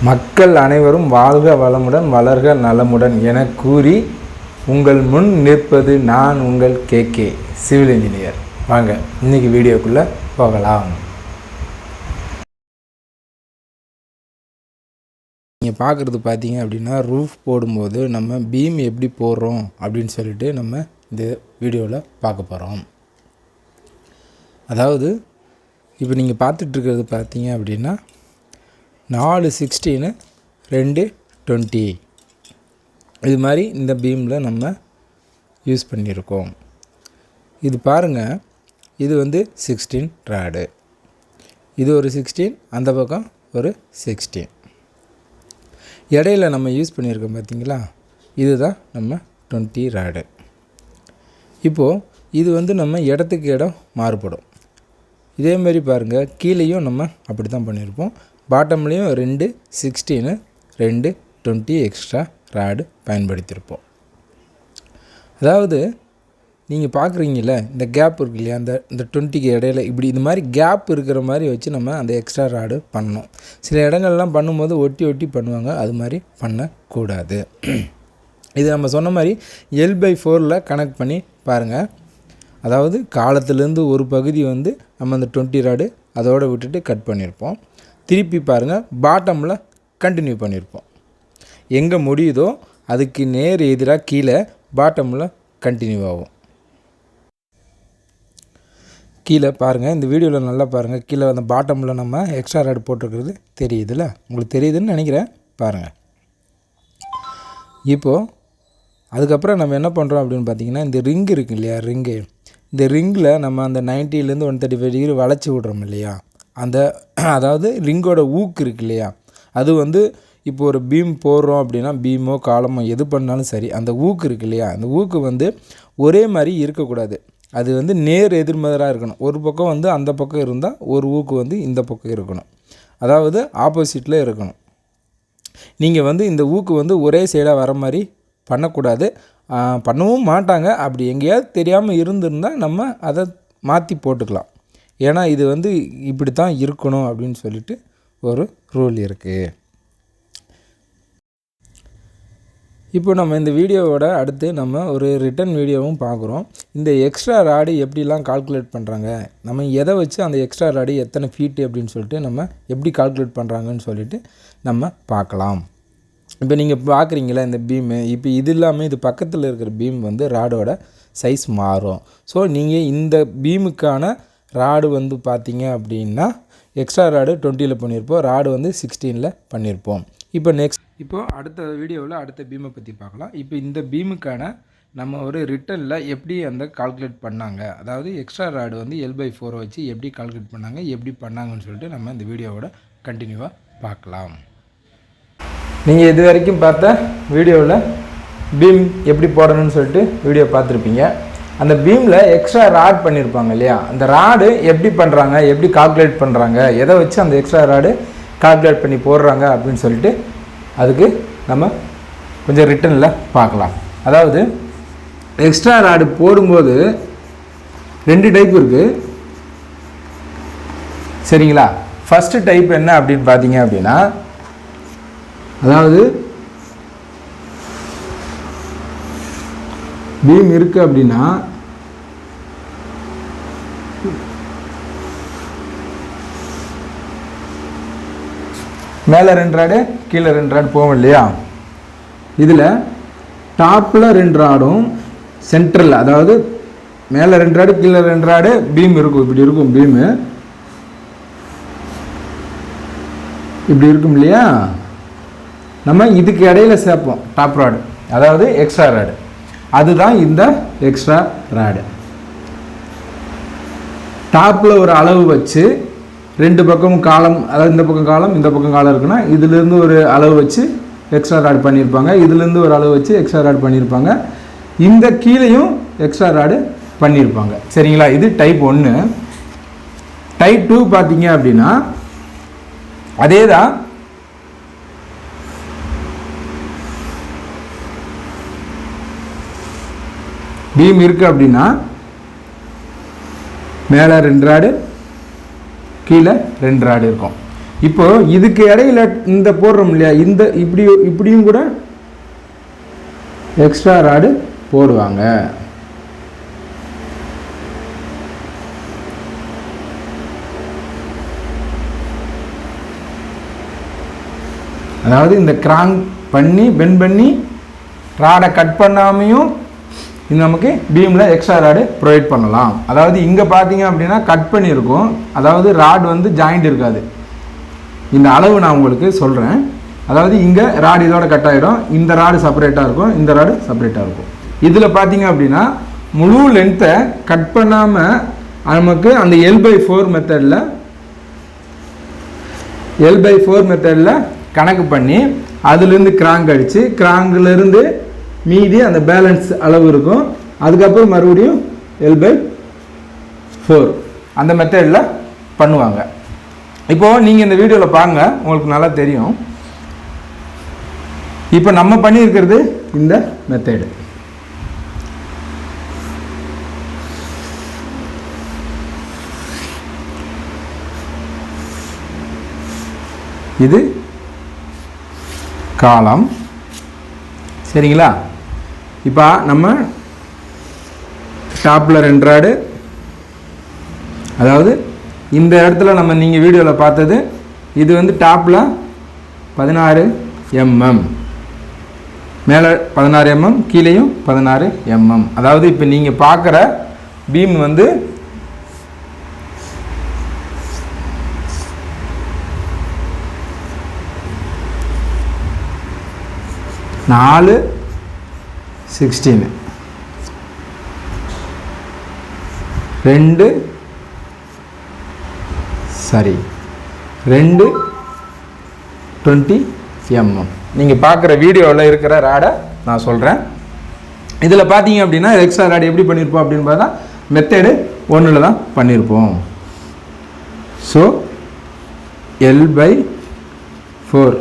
மக்கள் அனைவரும் வாழ்க வளமுடன் வளர்க நலமுடன் என கூறி உங்கள் முன் நிற்பது நான் உங்கள் கேகே சிவில் இன்ஜினியர். வாங்க இன்றைக்கி வீடியோக்குள்ளே போகலாம். நீங்கள் பார்க்குறது பார்த்தீங்க அப்படின்னா ரூஃப் போடும்போது நம்ம பீம் எப்படி போடுறோம் அப்படின்னு சொல்லிட்டு நம்ம இந்த வீடியோவில் பார்க்க போகிறோம். அதாவது இப்போ நீங்கள் பார்த்துட்ருக்கிறது பார்த்தீங்க அப்படின்னா 4 16 2 20 இது மாதிரி இந்த பீமில் நம்ம யூஸ் பண்ணியிருக்கோம். இது பாருங்கள், இது வந்து 16 ராடு, இது ஒரு 16, அந்த பக்கம் ஒரு 16. இடையில நம்ம யூஸ் பண்ணியிருக்கோம் பார்த்தீங்களா, இதுதான் நம்ம 20 ராடு. இப்போது இது வந்து நம்ம இடத்துக்கு இடம் மாறுபடும். இதேமாரி பாருங்கள், கீழேயும் நம்ம அப்படி தான் பண்ணியிருப்போம். பாட்டம்லேயும் 2 16 2 20 எக்ஸ்ட்ரா ராடு பயன்படுத்தியிருப்போம். அதாவது நீங்கள் பார்க்குறீங்கள இந்த கேப் இருக்கு இல்லையா, இந்த 20க்கு இடையில இப்படி இந்த மாதிரி கேப் இருக்கிற மாதிரி வச்சு நம்ம அந்த எக்ஸ்ட்ரா ராடு பண்ணணும். சில இடங்கள்லாம் பண்ணும்போது ஒட்டி ஒட்டி பண்ணுவாங்க, அது மாதிரி பண்ணக்கூடாது. இது நம்ம சொன்ன மாதிரி L/4 கனெக்ட் பண்ணி பாருங்கள். அதாவது காலத்துலேருந்து ஒரு பகுதி வந்து நம்ம அந்த 20 ராடு அதோடு விட்டுட்டு கட் பண்ணியிருப்போம். திருப்பி பாருங்கள், பாட்டமில் கண்டினியூ பண்ணியிருப்போம். எங்கே முடியுதோ அதுக்கு நேர் எதிராக கீழே பாட்டமில் கண்டினியூ ஆகும். கீழே பாருங்கள், இந்த வீடியோவில் நல்லா பாருங்கள், கீழே அந்த பாட்டமில் நம்ம எக்ஸ்ட்ரா ராடு போட்டிருக்கிறது தெரியுதுல்ல, உங்களுக்கு தெரியுதுன்னு நினைக்கிறேன். பாருங்கள், இப்போது அதுக்கப்புறம் நம்ம என்ன பண்ணுறோம் அப்படின்னு பார்த்தீங்கன்னா, இந்த ரிங்கு இருக்குது இல்லையா, இந்த ரிங்கில் நம்ம அந்த 90லேருந்து 135 டிகிரி வளைச்சி விட்றோம் இல்லையா, அதாவது ரிங்கோட ஊக்கு இருக்கு இல்லையா, அது வந்து இப்போ ஒரு பீம் போடுறோம் அப்படின்னா, பீமோ காலமோ எது பண்ணாலும் சரி, அந்த ஊக்கு இருக்கு இல்லையா, அந்த ஊக்கு வந்து ஒரே மாதிரி இருக்கக்கூடாது. அது வந்து நேர் எதிர்மறையாக இருக்கணும். ஒரு பக்கம் வந்து அந்த பக்கம் இருந்தால் ஒரு ஊக்கு வந்து இந்த பக்கம் இருக்கணும், அதாவது ஆப்போசிட்டில் இருக்கணும். நீங்கள் வந்து இந்த ஊக்கு வந்து ஒரே சைடாக வர மாதிரி பண்ணக்கூடாது, பண்ணவும் மாட்டாங்க. அப்படி எங்கேயாவது தெரியாமல் இருந்திருந்தால் நம்ம அதை மாற்றி போட்டுக்கலாம். ஏன்னா இது வந்து இப்படி தான் இருக்கணும் அப்படின்னு சொல்லிட்டு ஒரு ரூல் இருக்குது. இப்போ நம்ம இந்த வீடியோவோட அடுத்து நம்ம ஒரு ரிட்டன் வீடியோவும் பார்க்குறோம். இந்த எக்ஸ்ட்ரா ராடு எப்படிலாம் கால்குலேட் பண்ணுறாங்க, நம்ம எதை வச்சு அந்த எக்ஸ்ட்ரா ராடு எத்தனை ஃபீட்டு அப்படின்னு சொல்லிட்டு நம்ம எப்படி கால்குலேட் பண்ணுறாங்கன்னு சொல்லிட்டு நம்ம பார்க்கலாம். இப்போ நீங்கள் பார்க்குறீங்களா இந்த பீமு, இப்போ இது இல்லாமல் இது பக்கத்தில் இருக்கிற பீம் வந்து ராடோட சைஸ் மாறும். ஸோ நீங்கள் இந்த பீமுக்கான ராடு வந்து பார்த்தீங்க அப்படின்னா எக்ஸ்ட்ரா ராடு 20ல் பண்ணியிருப்போம், ராடு வந்து 16ல் பண்ணியிருப்போம். இப்போ அடுத்த வீடியோவில் அடுத்த பீமை பற்றி பார்க்கலாம். இப்போ இந்த பீமுக்கான நம்ம ஒரு ரிட்டனில் எப்படி அந்த கால்குலேட் பண்ணாங்க, அதாவது எக்ஸ்ட்ரா ராடு வந்து L/4 வச்சு எப்படி கால்குலேட் பண்ணாங்க, எப்படி பண்ணாங்கன்னு சொல்லிட்டு நம்ம இந்த வீடியோவோட கண்டினியூவாக பார்க்கலாம். நீங்கள் இது வரைக்கும் பார்த்த வீடியோவில் பீம் எப்படி போடணும்னு சொல்லிட்டு வீடியோ பார்த்துருப்பீங்க. அந்த பீமில் எக்ஸ்ட்ரா ராட் பண்ணியிருப்பாங்க இல்லையா, அந்த ராடு எப்படி பண்ணுறாங்க, எப்படி கால்குலேட் பண்ணுறாங்க, எதை வச்சு அந்த எக்ஸ்ட்ரா ராடு கால்குலேட் பண்ணி போடுறாங்க அப்படின்னு சொல்லிட்டு அதுக்கு நம்ம கொஞ்சம் ரிட்டனில் பார்க்கலாம். அதாவது எக்ஸ்ட்ரா ராடு போடும்போது 2 டைப் இருக்குது, சரிங்களா. ஃபஸ்ட்டு டைப் என்ன அப்படின்னு பார்த்தீங்க அப்படின்னா, அதாவது பீம் இருக்குது அப்படின்னா மேலே 2 ராடு கீழே 2 ராடு போகும் இல்லையா, இதில் டாப்பில் 2 ராடும் சென்ட்ரலில், அதாவது மேலே 2 ராடு கீழே 2 ராடு பீம் இருக்கும், இப்படி இருக்கும் பீமு, இப்படி இருக்கும் இல்லையா. நம்ம இதுக்கு இடையில சேர்ப்போம் டாப் ராடு, அதாவது எக்ஸ்ட்ரா ராடு, அதுதான் இந்த எக்ஸ்ட்ரா ராடு. டாப்பில் ஒரு அளவு வச்சு 2 பக்கமும் காலம், அதாவது இந்த பக்கம் காலம் இந்த பக்கம் காலம் இருக்குன்னா இதுலேருந்து ஒரு அளவு வச்சு எக்ஸ்ட்ரா ராடு பண்ணியிருப்பாங்க, இதுலேருந்து ஒரு அளவு வச்சு எக்ஸ்ட்ரா ராடு பண்ணியிருப்பாங்க, இந்த கீழேயும் எக்ஸ்ட்ரா ராடு பண்ணியிருப்பாங்க, சரிங்களா. இது டைப் 1. டைப் 2 பார்த்தீங்க அப்படின்னா அதே தான், பீம் இருக்குது அப்படின்னா மேலே 2 ராடு கீழே 2 ராடு இருக்கும். இப்போ இதுக்கு இடையில இந்த போடுறோம் இல்லையா, இந்த இப்படியும் கூட எக்ஸ்ட்ரா ராடு போடுவாங்க. அதாவது இந்த கிராங்க் பண்ணி பெண்ட் பண்ணி ராடை கட் பண்ணாமையும் இது நமக்கு பீமில் எக்ஸ்ட்ரா ராடு ப்ரொவைட் பண்ணலாம். அதாவது இங்கே பார்த்தீங்க அப்படின்னா கட் பண்ணியிருக்கும், அதாவது ராடு வந்து ஜாயிண்ட் இருக்காது. இந்த அளவு நான் உங்களுக்கு சொல்கிறேன். அதாவது இங்கே ராடு இதோட கட் ஆகிடும், இந்த ராடு செப்பரேட்டாக இருக்கும், இந்த ராடு செப்பரேட்டாக இருக்கும். இதில் பார்த்தீங்க அப்படின்னா முழு லென்த்தை கட் பண்ணாமல் நமக்கு அந்த L/4 மெத்தடில் கணக்கு பண்ணி அதுலேருந்து கிராங்க் அடித்து கிராங்கிலேருந்து மீதி அந்த பேலன்ஸ் அளவு இருக்கும். அதுக்கப்புறம் மறுபடியும் L/4 அந்த மெத்தடில் பண்ணுவாங்க. இப்போது நீங்கள் இந்த வீடியோவில் பாருங்க, உங்களுக்கு நல்லா தெரியும். இப்போ நம்ம பண்ணியிருக்கிறது இந்த மெத்தடு. இது காலம், சரிங்களா? இப்போ நம்ம டாப்பில் 2 ராடு, அதாவது இந்த இடத்துல நம்ம நீங்கள் வீடியோவில் பார்த்தது இது வந்து டாப்பில் 16 mm, மேலே 16 mm, கீழேயும் 16 mm. அதாவது இப்போ நீங்கள் பார்க்குற பீம் வந்து நாலு 16 2 20 mm. நீங்கள் பார்க்குற வீடியோவில் இருக்கிற ராடை நான் சொல்கிறேன். இதில் பார்த்தீங்க அப்படின்னா எக்ஸ்ட்ரா ராடு எப்படி பண்ணியிருப்போம் அப்படின்னு பார்த்தா மெத்தடு 1 தான் பண்ணியிருப்போம். ஸோ L/4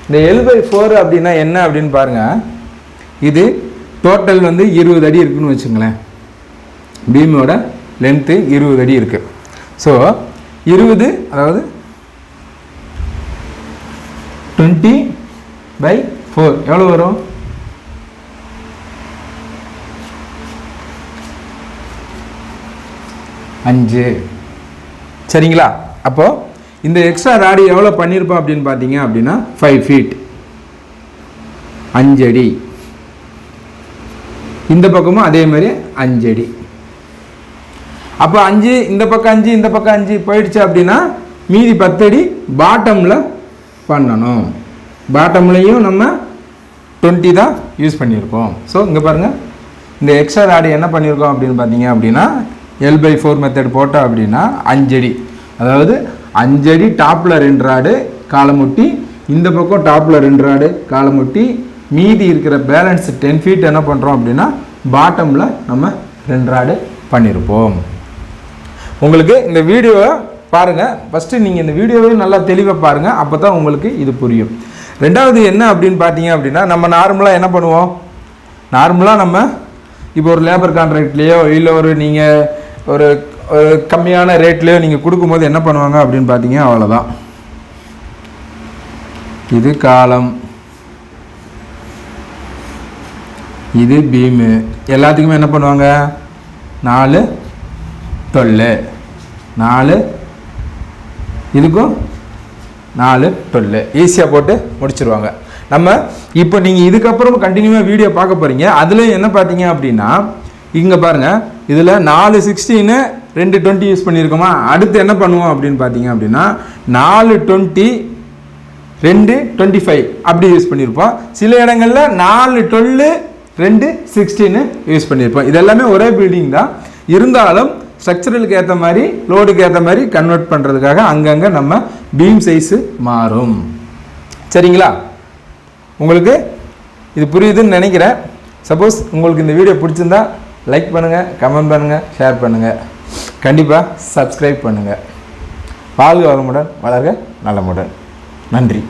இந்த L/4 அப்படின்னா என்ன அப்படின்னு பாருங்கள். இது டோட்டல் வந்து 20 அடி இருக்குன்னு வச்சுங்களேன். பீமோட லென்த்து 20 அடி இருக்குது. ஸோ 20, அதாவது 20/4 எவ்வளோ வரும்? 5. சரிங்களா? அப்போது இந்த எக்ஸ்ட்ரா ராடு எவ்வளோ பண்ணியிருப்போம் அப்படின்னு பார்த்தீங்க அப்படின்னா 5 feet, 5 அடி. இந்த பக்கமும் அதே மாதிரி 5 அடி. அப்போ 5 இந்த பக்கம் 5 இந்த பக்கம் 5 போயிடுச்சு அப்படின்னா மீதி 10 அடி பாட்டமில் பண்ணணும். பாட்டம்லையும் நம்ம 20 தான் யூஸ் பண்ணியிருக்கோம். ஸோ இங்கே பாருங்கள், இந்த எக்ஸ்ட்ரா ராடு என்ன பண்ணியிருக்கோம் அப்படின்னு பார்த்தீங்க அப்படின்னா L/4 மெத்தட் போட்டோம் அப்படின்னா 5 அடி, அதாவது 5 அடி டாப்பில் 2 ராடு காலமுட்டி, இந்த பக்கம் டாப்பில் 2 ராடு காலமுட்டி, மீதி இருக்கிற பேலன்ஸ் 10 feet என்ன பண்ணுறோம் அப்படின்னா பாட்டமில் நம்ம 2 ராடு பண்ணியிருப்போம். உங்களுக்கு இந்த வீடியோவை பாருங்கள். ஃபஸ்ட்டு நீங்கள் இந்த வீடியோவை நல்லா தெளிவாக பாருங்கள், அப்போ தான் உங்களுக்கு இது புரியும். ரெண்டாவது என்ன அப்படின்னு பார்த்தீங்க அப்படின்னா நம்ம நார்மலாக என்ன பண்ணுவோம், நார்மலாக நம்ம இப்போ ஒரு லேபர் கான்ட்ராக்ட்லேயோ இல்லை நீங்கள் ஒரு கம்மியான ரேட்லேயோ நீங்கள் கொடுக்கும்போது என்ன பண்ணுவாங்க அப்படின்னு பார்த்தீங்க, அவ்வளோதான். இது காலம், இது பீமு, எல்லாத்துக்குமே என்ன பண்ணுவாங்க 4 12, 4 இதுக்கும் 4 12 ஈஸியாக போட்டு முடிச்சிருவாங்க. நம்ம இப்போ நீங்கள் இதுக்கப்புறம் கண்டினியூவாக வீடியோ பார்க்க போகிறீங்க. அதில் என்ன பார்த்தீங்க அப்படின்னா இங்கே பாருங்கள், இதில் 4 16 2 20 யூஸ் பண்ணியிருக்கோமா. அடுத்து என்ன பண்ணுவோம் அப்படின்னு பார்த்தீங்க அப்படின்னா 4 20 2 25 அப்படி யூஸ் பண்ணியிருப்போம். சில இடங்களில் 4 12 2 16 யூஸ் பண்ணியிருப்போம். இதெல்லாமே ஒரே பில்டிங் தான், இருந்தாலும் ஸ்ட்ரக்சரலுக்கு ஏற்ற மாதிரி லோடுக்கு ஏற்ற மாதிரி கன்வெர்ட் பண்ணுறதுக்காக அங்கங்கே நம்ம பீம் சைஸு மாறும். சரிங்களா? உங்களுக்கு இது புரியுதுன்னு நினைக்கிறேன். சப்போஸ் உங்களுக்கு இந்த வீடியோ பிடிச்சிருந்தா லைக் பண்ணுங்கள், கமெண்ட் பண்ணுங்கள், ஷேர் பண்ணுங்கள், கண்டிப்பாக சப்ஸ்கிரைப் பண்ணுங்கள். வாழ்க வளமுடன், வளர்க நலமுடன். நன்றி.